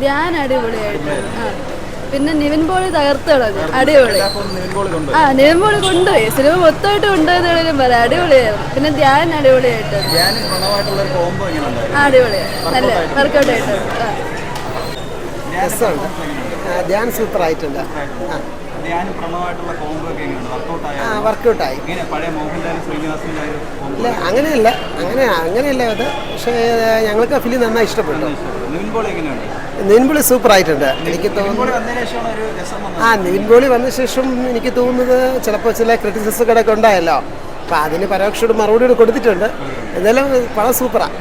ധ്യാൻ അടിപൊളിയായിട്ട്. പിന്നെ നിവിൻ പോളി തകർത്ത് കളഞ്ഞു. അടിപൊളി. നിവിൻ പോളി കൊണ്ടുപോയി. സിനിമ മൊത്തമായിട്ട് കൊണ്ടുപോയതെങ്കിലും പറയാം. അടിപൊളിയായിരുന്നു. പിന്നെ ധ്യാൻ അടിപൊളിയായിട്ട്. അടിപൊളിയായി. നല്ല വർക്കൗട്ട് ആയിട്ടുണ്ട്. ധ്യാൻ സൂപ്പർ ആയിട്ടുണ്ട്. വർക്കൗട്ടായി. ഇല്ല അങ്ങനെയല്ല അത്. പക്ഷേ ഞങ്ങൾക്ക് ആ ഫിലിം നന്നായി ഇഷ്ടപ്പെട്ടു. നിവിൻ പോളി സൂപ്പർ ആയിട്ടുണ്ട്. എനിക്ക് തോന്നുന്നു നിവിൻ പോളി വന്ന ശേഷം എനിക്ക് തോന്നുന്നത് ചിലപ്പോൾ ചില ക്രിറ്റിസിസങ്ങളൊക്കെ ഉണ്ടായല്ലോ. അപ്പം അതിന് പരോക്ഷയോട് മറുപടിയോട് കൊടുത്തിട്ടുണ്ട്. എന്തായാലും പടം സൂപ്പറാണ്.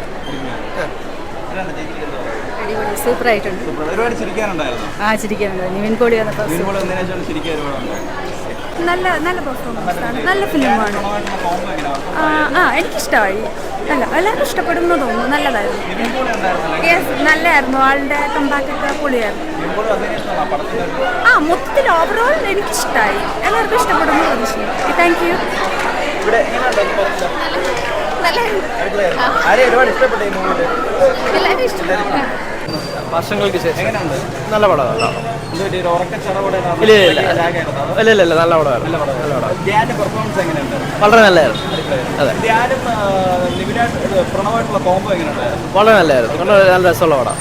സൂപ്പറായിട്ടുണ്ട്. ചിരിക്കാനുണ്ട്. നിവിൻ പോളി നല്ല പെർഫോമൻസ് ആണ്. നല്ല ഫിലിമാണ്. എനിക്കിഷ്ടമായി. എല്ലാവർക്കും ഇഷ്ടപ്പെടുന്നു തോന്നുന്നു. നല്ലതായിരുന്നു. നല്ലതായിരുന്നു. ആളുടെ കമ്പാക്റ്റൊക്കെ പൊളിയായിരുന്നു. മൊത്തത്തിൽ ഓവറോൾ എനിക്കിഷ്ടമായി. എല്ലാവർക്കും ഇഷ്ടപ്പെടുന്നു. Thank you. വർഷങ്ങൾക്ക് ശേഷം നല്ല പടമാണ്. ഇല്ല നല്ല പടമായിരുന്നു. വളരെ നല്ലതായിരുന്നു. അതെ, വളരെ നല്ലതായിരുന്നു. നല്ല രസമുള്ള പടം.